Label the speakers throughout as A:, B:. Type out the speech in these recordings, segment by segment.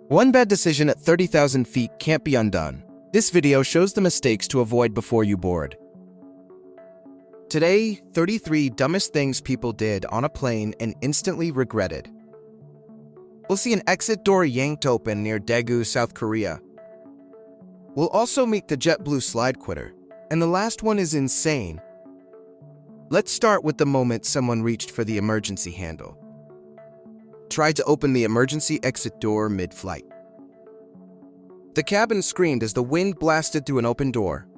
A: One bad decision at 30,000 feet can't be undone. This video shows the mistakes to avoid before you board. Today, 33 dumbest things people did on a plane and instantly regretted. We'll see an exit door yanked open near Daegu, South Korea. We'll also meet the JetBlue slide quitter, and the last one is insane. Let's start with the moment someone reached for the emergency handle. Tried to open the emergency exit door mid-flight. The cabin screamed as the wind blasted through an open door.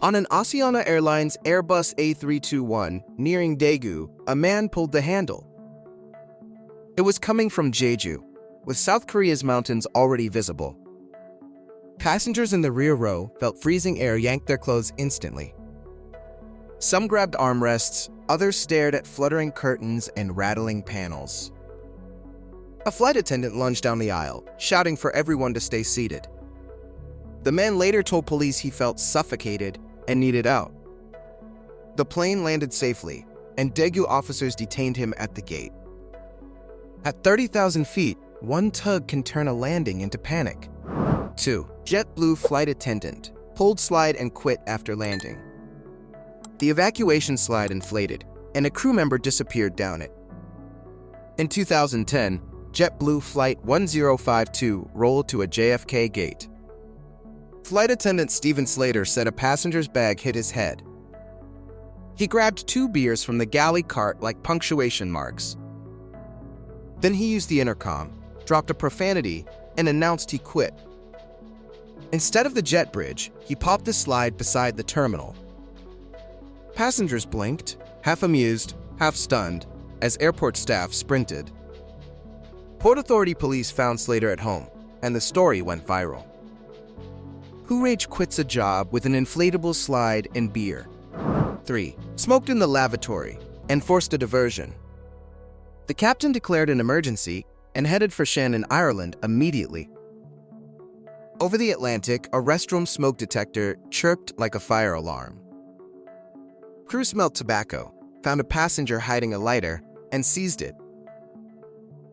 A: On an Asiana Airlines Airbus A321 nearing Daegu, a man pulled the handle. It was coming from Jeju, with South Korea's mountains already visible. Passengers in the rear row felt freezing air yank their clothes instantly. Some grabbed armrests, others stared at fluttering curtains and rattling panels. A flight attendant lunged down the aisle, shouting for everyone to stay seated. The man later told police he felt suffocated and needed out. The plane landed safely, and Daegu officers detained him at the gate. At 30,000 feet, one tug can turn a landing into panic. 2. JetBlue flight attendant pulled slide and quit after landing. The evacuation slide inflated, and a crew member disappeared down it. In 2010, JetBlue Flight 1052 rolled to a JFK gate. Flight attendant Steven Slater said a passenger's bag hit his head. He grabbed 2 beers from the galley cart like punctuation marks. Then he used the intercom, dropped a profanity, and announced he quit. Instead of the jet bridge, he popped the slide beside the terminal. Passengers blinked, half amused, half stunned, as airport staff sprinted. Port Authority police found Slater at home, and the story went viral. Who rage quits a job with an inflatable slide and beer? 3. Smoked in the lavatory and forced a diversion. The captain declared an emergency and headed for Shannon, Ireland immediately. Over the Atlantic, a restroom smoke detector chirped like a fire alarm. Crew smelled tobacco, found a passenger hiding a lighter, and seized it.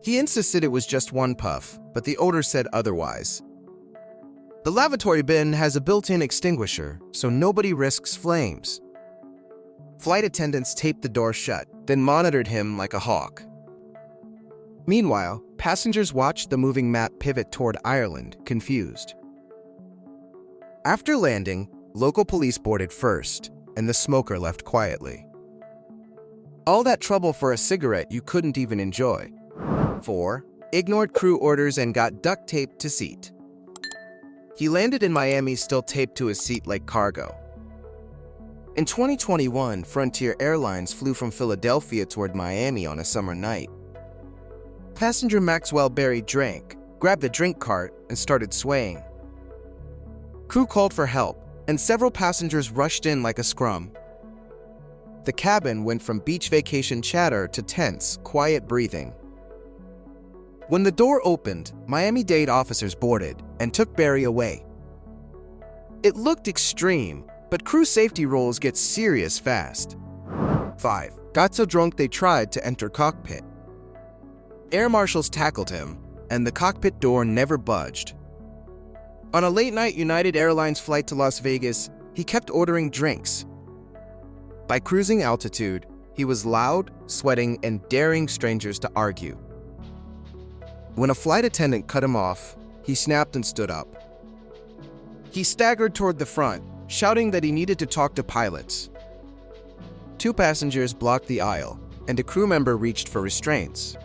A: He insisted it was just one puff, but the odor said otherwise. The lavatory bin has a built-in extinguisher, so nobody risks flames. Flight attendants taped the door shut, then monitored him like a hawk. Meanwhile, passengers watched the moving map pivot toward Ireland, confused. After landing, local police boarded first, and the smoker left quietly. All that trouble for a cigarette you couldn't even enjoy. 4. Ignored crew orders and got duct taped to seat. He landed in Miami still taped to his seat like cargo. In 2021, Frontier Airlines flew from Philadelphia toward Miami on a summer night. Passenger Maxwell Berry drank, grabbed a drink cart, and started swaying. Crew called for help, and several passengers rushed in like a scrum. The cabin went from beach vacation chatter to tense, quiet breathing. When the door opened, Miami-Dade officers boarded and took Berry away. It looked extreme, but crew safety rules get serious fast. 5. Got so drunk they tried to enter cockpit. Air marshals tackled him, and the cockpit door never budged. On a late-night United Airlines flight to Las Vegas, he kept ordering drinks. By cruising altitude, he was loud, sweating, and daring strangers to argue. When a flight attendant cut him off, he snapped and stood up. He staggered toward the front, shouting that he needed to talk to pilots. 2 passengers blocked the aisle, and a crew member reached for restraints.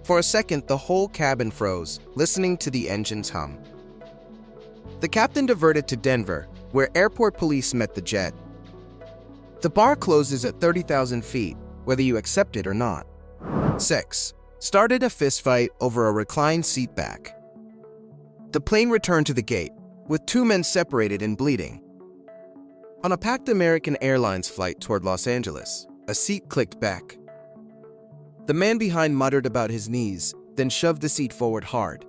A: For a second, the whole cabin froze, listening to the engines hum. The captain diverted to Denver, where airport police met the jet. The bar closes at 30,000 feet, whether you accept it or not. 6. Started a fistfight over a reclined seat back. The plane returned to the gate, with 2 men separated and bleeding. On a packed American Airlines flight toward Los Angeles, a seat clicked back. The man behind muttered about his knees, then shoved the seat forward hard.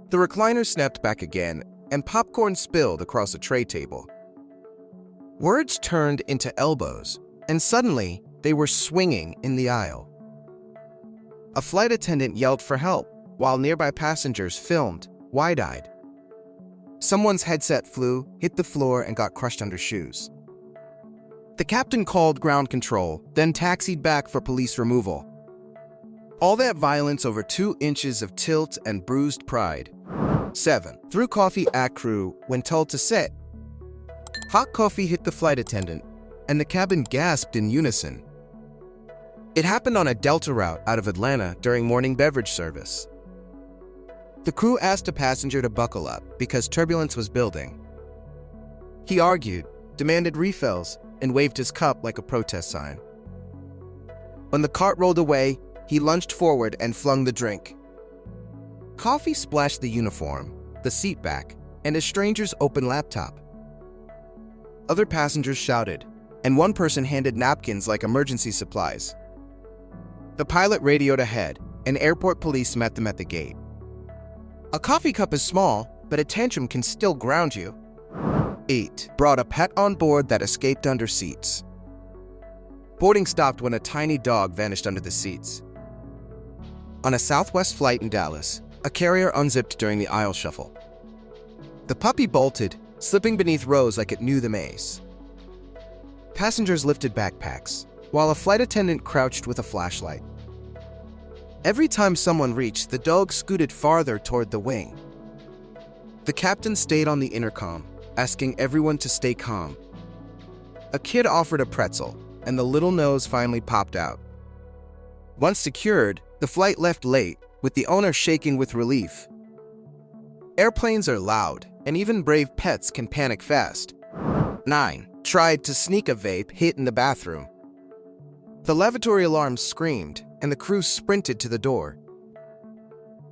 A: The recliner snapped back again, and popcorn spilled across a tray table. Words turned into elbows, and suddenly they were swinging in the aisle. A flight attendant yelled for help, while nearby passengers filmed, wide-eyed. Someone's headset flew, hit the floor, and got crushed under shoes. The captain called ground control, then taxied back for police removal. All that violence over 2 inches of tilt and bruised pride. 7. Threw coffee at crew when told to sit. Hot coffee hit the flight attendant, and the cabin gasped in unison. It happened on a Delta route out of Atlanta during morning beverage service. The crew asked a passenger to buckle up because turbulence was building. He argued, demanded refills, and waved his cup like a protest sign. When the cart rolled away, he lunged forward and flung the drink. Coffee splashed the uniform, the seat back, and a stranger's open laptop. Other passengers shouted, and one person handed napkins like emergency supplies. The pilot radioed ahead, and airport police met them at the gate. A coffee cup is small, but a tantrum can still ground you. 8. Brought a pet on board that escaped under seats. Boarding stopped when a tiny dog vanished under the seats. On a Southwest flight in Dallas, a carrier unzipped during the aisle shuffle. The puppy bolted, slipping beneath rows like it knew the maze. Passengers lifted backpacks, while a flight attendant crouched with a flashlight. Every time someone reached, the dog scooted farther toward the wing. The captain stayed on the intercom, asking everyone to stay calm. A kid offered a pretzel, and the little nose finally popped out. Once secured, the flight left late, with the owner shaking with relief. Airplanes are loud, and even brave pets can panic fast. 9. Tried to sneak a vape hit in the bathroom. The lavatory alarm screamed, and the crew sprinted to the door.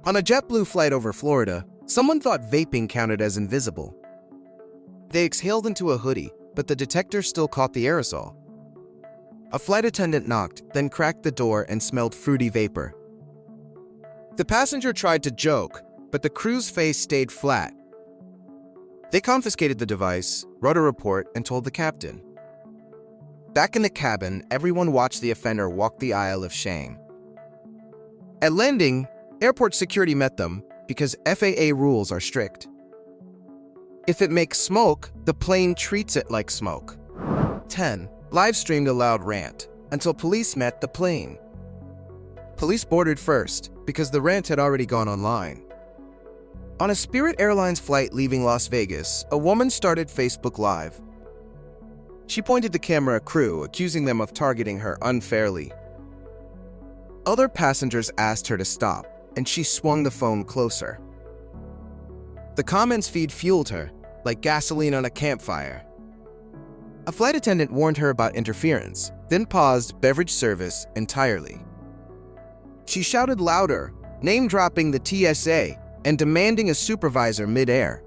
A: On a JetBlue flight over Florida, someone thought vaping counted as invisible. They exhaled into a hoodie, but the detector still caught the aerosol. A flight attendant knocked, then cracked the door and smelled fruity vapor. The passenger tried to joke, but the crew's face stayed flat. They confiscated the device, wrote a report, and told the captain. Back in the cabin, everyone watched the offender walk the aisle of shame. At landing, airport security met them because FAA rules are strict. If it makes smoke, the plane treats it like smoke. 10. Live streamed a loud rant until police met the plane. Police boarded first because the rant had already gone online. On a Spirit Airlines flight leaving Las Vegas, a woman started Facebook Live. She pointed the camera at crew, accusing them of targeting her unfairly. Other passengers asked her to stop, and she swung the phone closer. The comments feed fueled her, like gasoline on a campfire. A flight attendant warned her about interference, then paused beverage service entirely. She shouted louder, name-dropping the TSA and demanding a supervisor mid-air.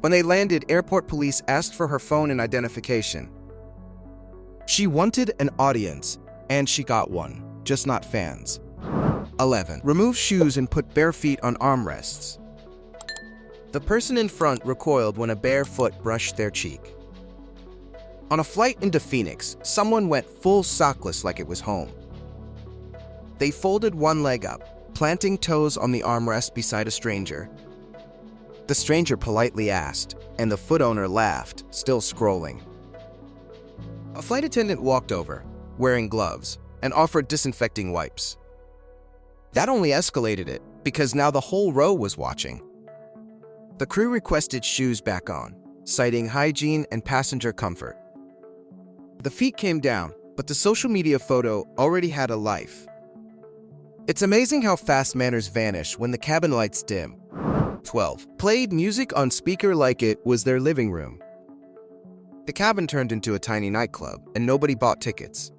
A: When they landed, airport police asked for her phone and identification. She wanted an audience, and she got one, just not fans. 11. Remove shoes and put bare feet on armrests. The person in front recoiled when a bare foot brushed their cheek. On a flight into Phoenix, someone went full sockless like it was home. They folded one leg up, planting toes on the armrest beside a stranger. The stranger politely asked, and the foot owner laughed, still scrolling. A flight attendant walked over, wearing gloves, and offered disinfecting wipes. That only escalated it, because now the whole row was watching. The crew requested shoes back on, citing hygiene and passenger comfort. The feet came down, but the social media photo already had a life. It's amazing how fast manners vanish when the cabin lights dim. 12. Played music on speaker like it was their living room. The cabin turned into a tiny nightclub, and nobody bought tickets.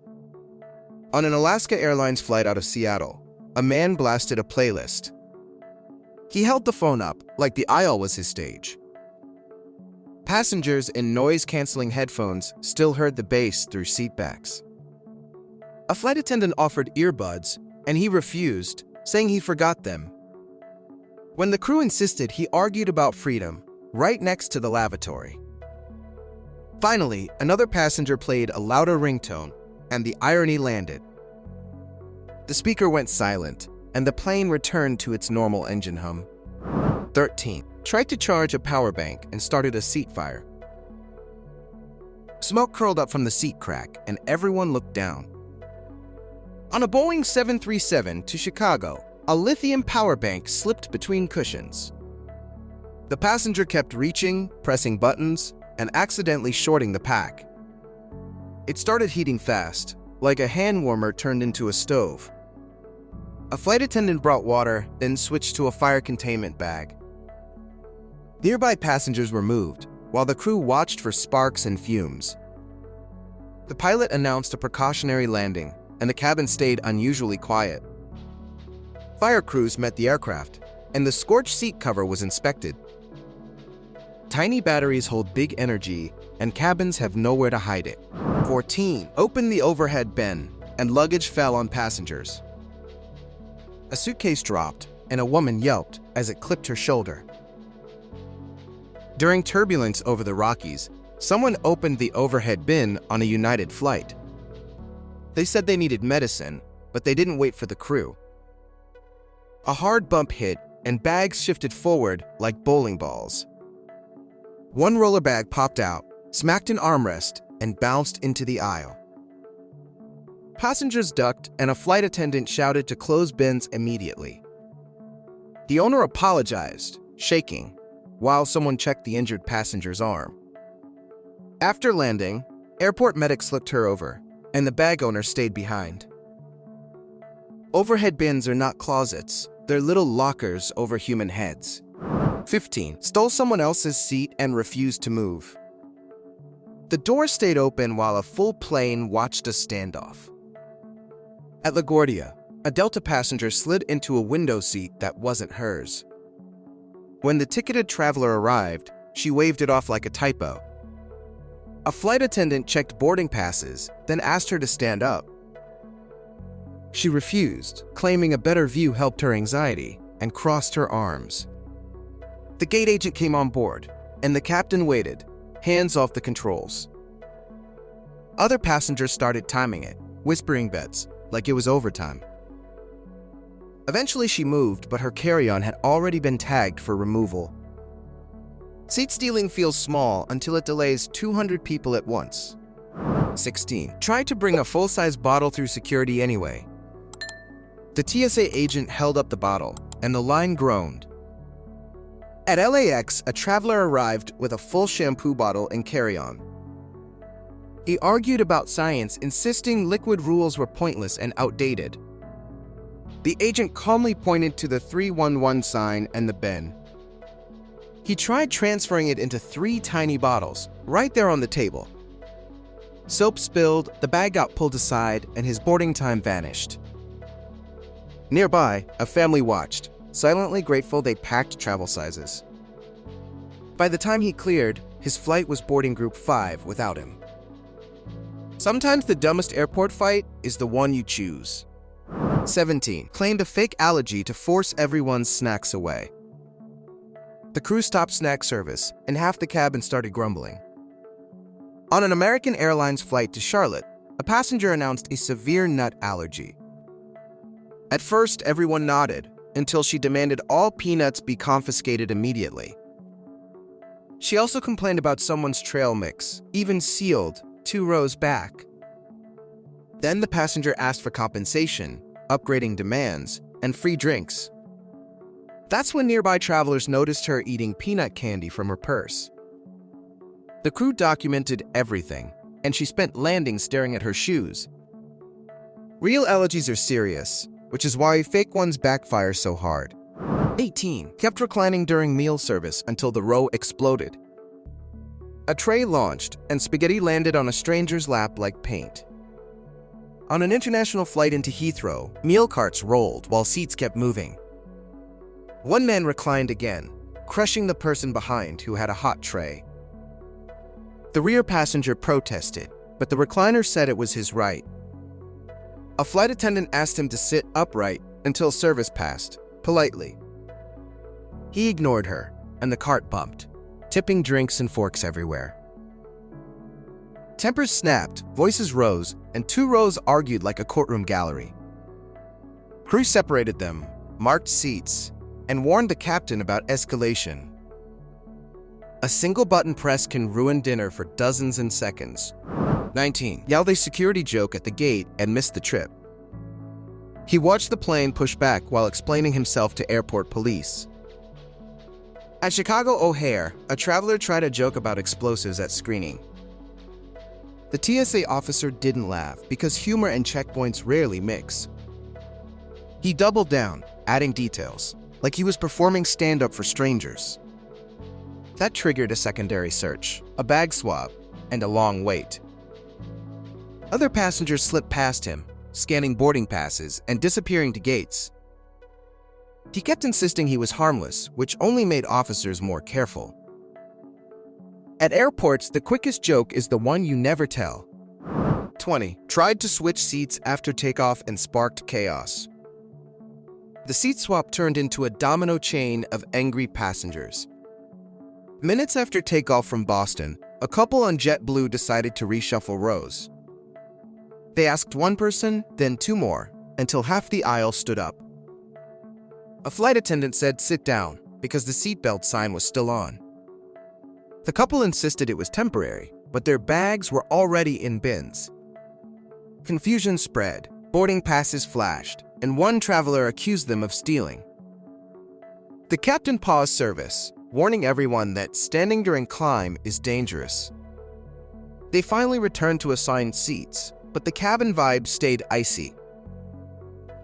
A: On an Alaska Airlines flight out of Seattle, a man blasted a playlist. He held the phone up like the aisle was his stage. Passengers in noise-canceling headphones still heard the bass through seatbacks. A flight attendant offered earbuds, and he refused, saying he forgot them. When the crew insisted, he argued about freedom, right next to the lavatory. Finally, another passenger played a louder ringtone, and the irony landed. The speaker went silent, and the plane returned to its normal engine hum. 13. Tried to charge a power bank and started a seat fire. Smoke curled up from the seat crack, and everyone looked down. On a Boeing 737 to Chicago, a lithium power bank slipped between cushions. The passenger kept reaching, pressing buttons, and accidentally shorting the pack. It started heating fast, like a hand warmer turned into a stove. A flight attendant brought water, then switched to a fire containment bag. Nearby passengers were moved, while the crew watched for sparks and fumes. The pilot announced a precautionary landing, and the cabin stayed unusually quiet. Fire crews met the aircraft, and the scorched seat cover was inspected. Tiny batteries hold big energy, and cabins have nowhere to hide it. 14. Opened the overhead bin, and luggage fell on passengers. A suitcase dropped, and a woman yelped as it clipped her shoulder. During turbulence over the Rockies, someone opened the overhead bin on a United flight. They said they needed medicine, but they didn't wait for the crew. A hard bump hit, and bags shifted forward like bowling balls. One roller bag popped out, smacked an armrest, and bounced into the aisle. Passengers ducked, and a flight attendant shouted to close bins immediately. The owner apologized, shaking, while someone checked the injured passenger's arm. After landing, airport medics looked her over, and the bag owner stayed behind. Overhead bins are not closets, they're little lockers over human heads. 15. Stole someone else's seat and refused to move. The door stayed open while a full plane watched a standoff. At LaGuardia, a Delta passenger slid into a window seat that wasn't hers. When the ticketed traveler arrived, she waved it off like a typo. A flight attendant checked boarding passes, then asked her to stand up. She refused, claiming a better view helped her anxiety, and crossed her arms. The gate agent came on board, and the captain waited, hands off the controls. Other passengers started timing it, whispering bets, like it was overtime. Eventually she moved, but her carry-on had already been tagged for removal. Seat stealing feels small until it delays 200 people at once. 16. Tried to bring a full-size bottle through security anyway. The TSA agent held up the bottle, and the line groaned. At LAX, a traveler arrived with a full shampoo bottle and carry-on. He argued about science, insisting liquid rules were pointless and outdated. The agent calmly pointed to the 311 sign and the bin. He tried transferring it into 3 tiny bottles, right there on the table. Soap spilled, the bag got pulled aside, and his boarding time vanished. Nearby, a family watched, silently grateful they packed travel sizes. By the time he cleared, his flight was boarding group 5 without him. Sometimes the dumbest airport fight is the one you choose. 17. Claimed a fake allergy to force everyone's snacks away. The crew stopped snack service, and half the cabin started grumbling. On an American Airlines flight to Charlotte, a passenger announced a severe nut allergy. At first, everyone nodded, until she demanded all peanuts be confiscated immediately. She also complained about someone's trail mix, even sealed, 2 rows back. Then the passenger asked for compensation, upgrading demands, and free drinks. That's when nearby travelers noticed her eating peanut candy from her purse. The crew documented everything, and she spent landing staring at her shoes. Real allergies are serious, which is why fake ones backfire so hard. 18. Kept reclining during meal service until the row exploded. A tray launched, and spaghetti landed on a stranger's lap like paint. On an international flight into Heathrow, meal carts rolled while seats kept moving. One man reclined again, crushing the person behind who had a hot tray. The rear passenger protested, but the recliner said it was his right. A flight attendant asked him to sit upright until service passed, politely. He ignored her, and the cart bumped, tipping drinks and forks everywhere. Tempers snapped, voices rose, and 2 rows argued like a courtroom gallery. Crew separated them, marked seats, and warned the captain about escalation. A single button press can ruin dinner for dozens in seconds. 19. Yelled a security joke at the gate and missed the trip. He watched the plane push back while explaining himself to airport police. At Chicago O'Hare, a traveler tried a joke about explosives at screening. The TSA officer didn't laugh because humor and checkpoints rarely mix. He doubled down, adding details, like he was performing stand-up for strangers. That triggered a secondary search, a bag swab, and a long wait. Other passengers slipped past him, scanning boarding passes and disappearing to gates. He kept insisting he was harmless, which only made officers more careful. At airports, the quickest joke is the one you never tell. 20. Tried to switch seats after takeoff and sparked chaos. The seat swap turned into a domino chain of angry passengers. Minutes after takeoff from Boston, a couple on JetBlue decided to reshuffle rows. They asked one person, then two more, until half the aisle stood up. A flight attendant said, "Sit down," because the seatbelt sign was still on. The couple insisted it was temporary, but their bags were already in bins. Confusion spread, boarding passes flashed, and one traveler accused them of stealing. The captain paused service, warning everyone that standing during climb is dangerous. They finally returned to assigned seats, but the cabin vibe stayed icy.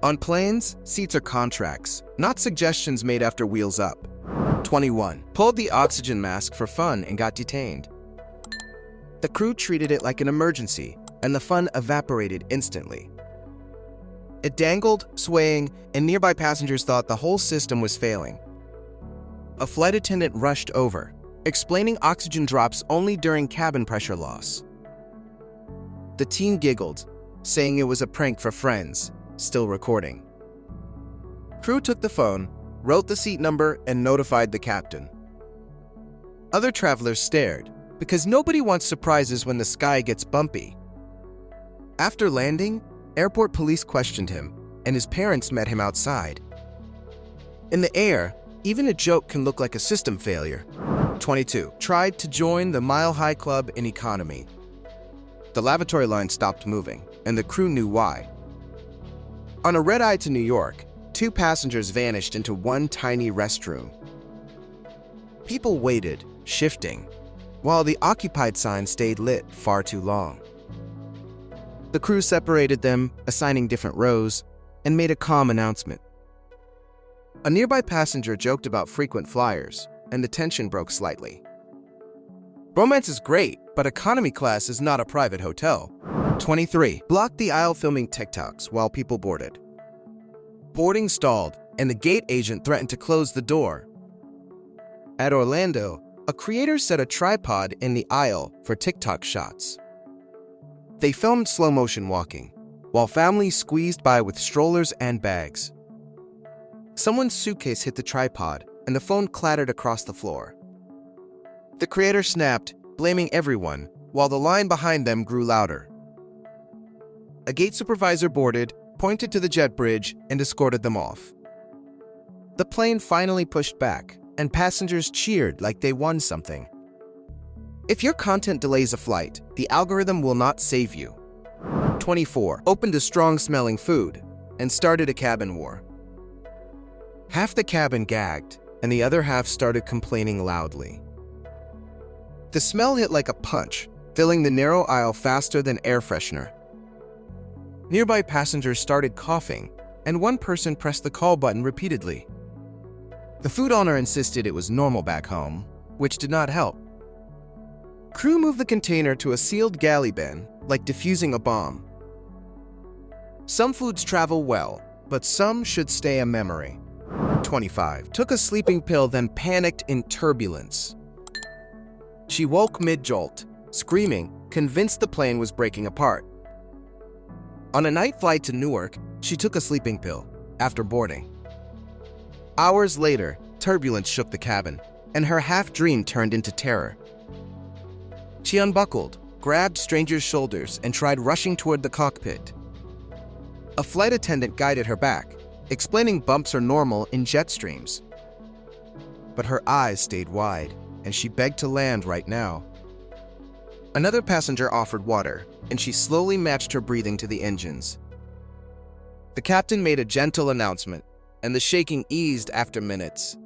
A: On planes, seats are contracts, not suggestions made after wheels up. 21. Pulled the oxygen mask for fun and got detained. The crew treated it like an emergency, and the fun evaporated instantly. It dangled, swaying, and nearby passengers thought the whole system was failing. A flight attendant rushed over, explaining oxygen drops only during cabin pressure loss. The teen giggled, saying it was a prank for friends, still recording. Crew took the phone, wrote the seat number, and notified the captain. Other travelers stared, because nobody wants surprises when the sky gets bumpy. After landing, airport police questioned him, and his parents met him outside. In the air, even a joke can look like a system failure. 22. Tried to join the Mile High Club in economy. The lavatory line stopped moving, and the crew knew why. On a red-eye to New York, two passengers vanished into one tiny restroom. People waited, shifting, while the occupied sign stayed lit far too long. The crew separated them, assigning different rows, and made a calm announcement. A nearby passenger joked about frequent flyers, and the tension broke slightly. Romance is great, but economy class is not a private hotel. 23. Blocked the aisle filming TikToks while people boarded. Boarding stalled, and the gate agent threatened to close the door. At Orlando, a creator set a tripod in the aisle for TikTok shots. They filmed slow-motion walking, while families squeezed by with strollers and bags. Someone's suitcase hit the tripod, and the phone clattered across the floor. The creator snapped, blaming everyone, while the line behind them grew louder. A gate supervisor boarded, pointed to the jet bridge, and escorted them off. The plane finally pushed back, and passengers cheered like they won something. If your content delays a flight, the algorithm will not save you. 24. Opened a strong-smelling food and started a cabin war. Half the cabin gagged, and the other half started complaining loudly. The smell hit like a punch, filling the narrow aisle faster than air freshener. Nearby passengers started coughing, and one person pressed the call button repeatedly. The food owner insisted it was normal back home, which did not help. Crew moved the container to a sealed galley bin, like defusing a bomb. Some foods travel well, but some should stay a memory. 25. Took a sleeping pill, then panicked in turbulence. She woke mid-jolt, screaming, convinced the plane was breaking apart. On a night flight to Newark, she took a sleeping pill after boarding. Hours later, turbulence shook the cabin, and her half-dream turned into terror. She unbuckled, grabbed strangers' shoulders, and tried rushing toward the cockpit. A flight attendant guided her back, explaining bumps are normal in jet streams. But her eyes stayed wide, and she begged to land right now. Another passenger offered water, and she slowly matched her breathing to the engines. The captain made a gentle announcement, and the shaking eased after minutes.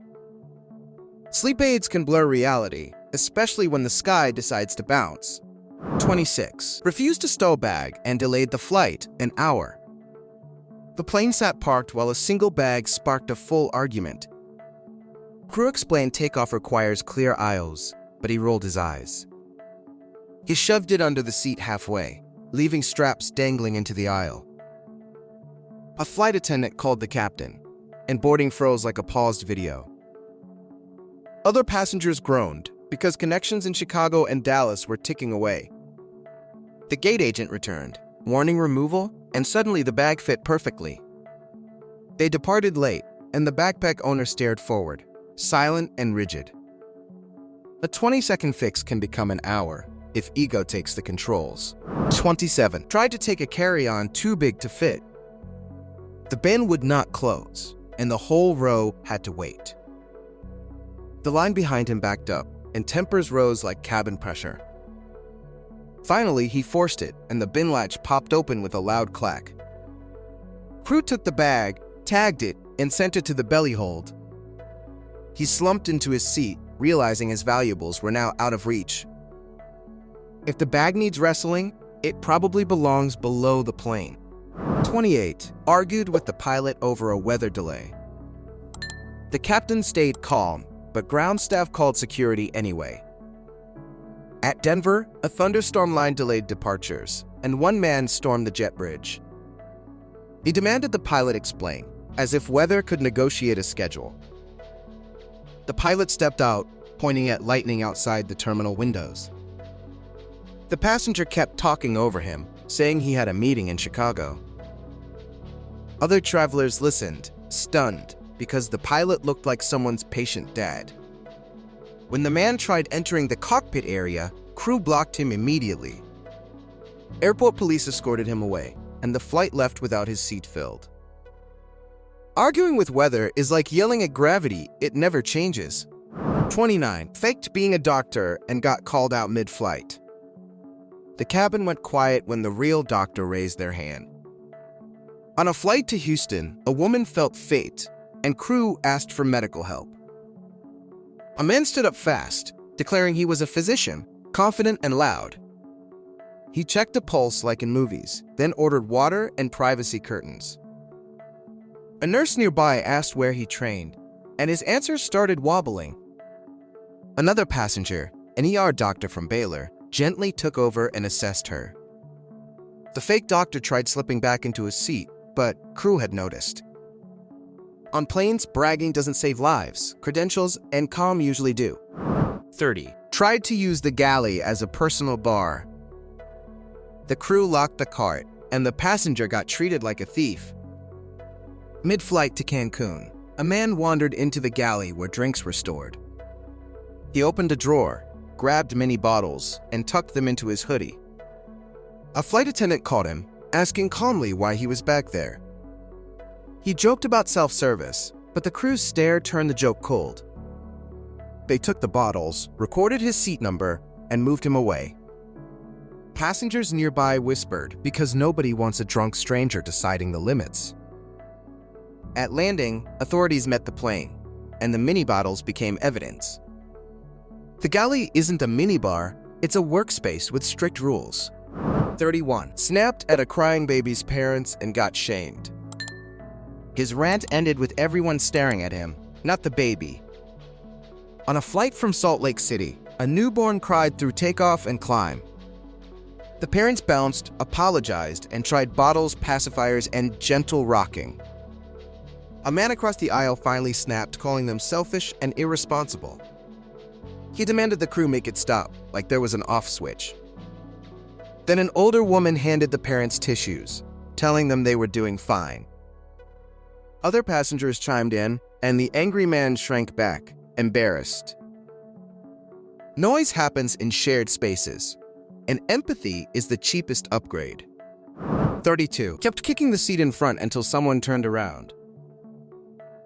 A: Sleep aids can blur reality, especially when the sky decides to bounce. 26. Refused to stow bag and delayed the flight an hour. The plane sat parked while a single bag sparked a full argument. Crew explained takeoff requires clear aisles, but he rolled his eyes. He shoved it under the seat halfway, leaving straps dangling into the aisle. A flight attendant called the captain, and boarding froze like a paused video. Other passengers groaned because connections in Chicago and Dallas were ticking away. The gate agent returned, warning removal, and suddenly the bag fit perfectly. They departed late, and the backpack owner stared forward, silent and rigid. A 20-second fix can become an hour if ego takes the controls. 27. Tried to take a carry-on too big to fit. The bin would not close, and the whole row had to wait. The line behind him backed up, and tempers rose like cabin pressure. Finally, he forced it, and the bin latch popped open with a loud clack. Crew took the bag, tagged it, and sent it to the belly hold. He slumped into his seat, realizing his valuables were now out of reach. If the bag needs wrestling, it probably belongs below the plane. 28. Argued with the pilot over a weather delay. The captain stayed calm, but ground staff called security anyway. At Denver, a thunderstorm line delayed departures, and one man stormed the jet bridge. He demanded the pilot explain, as if weather could negotiate a schedule. The pilot stepped out, pointing at lightning outside the terminal windows. The passenger kept talking over him, saying he had a meeting in Chicago. Other travelers listened, stunned, because the pilot looked like someone's patient dad. When the man tried entering the cockpit area, crew blocked him immediately. Airport police escorted him away, and the flight left without his seat filled. Arguing with weather is like yelling at gravity, it never changes. 29. Faked being a doctor and got called out mid-flight. The cabin went quiet when the real doctor raised their hand. On a flight to Houston, a woman felt faint, and crew asked for medical help. A man stood up fast, declaring he was a physician, confident and loud. He checked a pulse like in movies, then ordered water and privacy curtains. A nurse nearby asked where he trained, and his answer started wobbling. Another passenger, an ER doctor from Baylor, gently took over and assessed her. The fake doctor tried slipping back into his seat, but crew had noticed. On planes, bragging doesn't save lives. Credentials and calm usually do. 30. Tried to use the galley as a personal bar. The crew locked the cart, and the passenger got treated like a thief. Mid-flight to Cancun, a man wandered into the galley where drinks were stored. He opened a drawer, grabbed many bottles, and tucked them into his hoodie. A flight attendant caught him, asking calmly why he was back there. He joked about self-service, but the crew's stare turned the joke cold. They took the bottles, recorded his seat number, and moved him away. Passengers nearby whispered because nobody wants a drunk stranger deciding the limits. At landing, authorities met the plane, and the mini bottles became evidence. The galley isn't a minibar, it's a workspace with strict rules. 31. Snapped at a crying baby's parents and got shamed. His rant ended with everyone staring at him, not the baby. On a flight from Salt Lake City, a newborn cried through takeoff and climb. The parents bounced, apologized, and tried bottles, pacifiers, and gentle rocking. A man across the aisle finally snapped, calling them selfish and irresponsible. He demanded the crew make it stop, like there was an off switch. Then an older woman handed the parents tissues, telling them they were doing fine. Other passengers chimed in, and the angry man shrank back, embarrassed. Noise happens in shared spaces, and empathy is the cheapest upgrade. 32. Kept kicking the seat in front until someone turned around.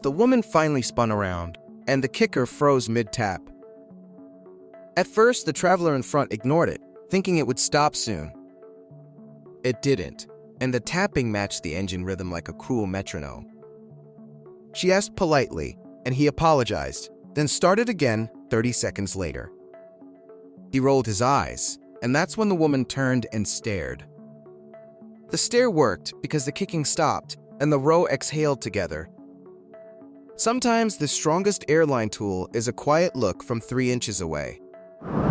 A: The woman finally spun around, and the kicker froze mid-tap. At first, the traveler in front ignored it, thinking it would stop soon. It didn't, and the tapping matched the engine rhythm like a cruel metronome. She asked politely, and he apologized, then started again 30 seconds later. He rolled his eyes, and that's when the woman turned and stared. The stare worked because the kicking stopped, and the row exhaled together. Sometimes the strongest airline tool is a quiet look from 3 inches away.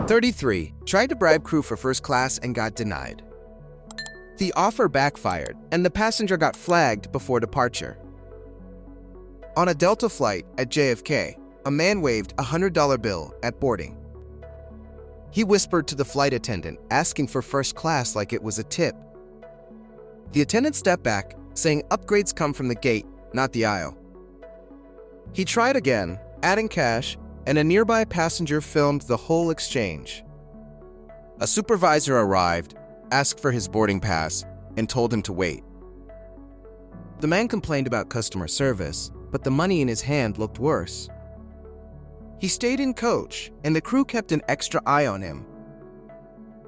A: 33. Tried to bribe crew for first class and got denied. The offer backfired, and the passenger got flagged before departure. On a Delta flight at JFK, a man waved a $100 bill at boarding. He whispered to the flight attendant, asking for first class like it was a tip. The attendant stepped back, saying upgrades come from the gate, not the aisle. He tried again, adding cash, and a nearby passenger filmed the whole exchange. A supervisor arrived, asked for his boarding pass, and told him to wait. The man complained about customer service, but the money in his hand looked worse. He stayed in coach, and the crew kept an extra eye on him.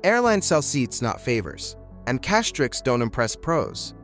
A: Airlines sell seats, not favors, and cash tricks don't impress pros.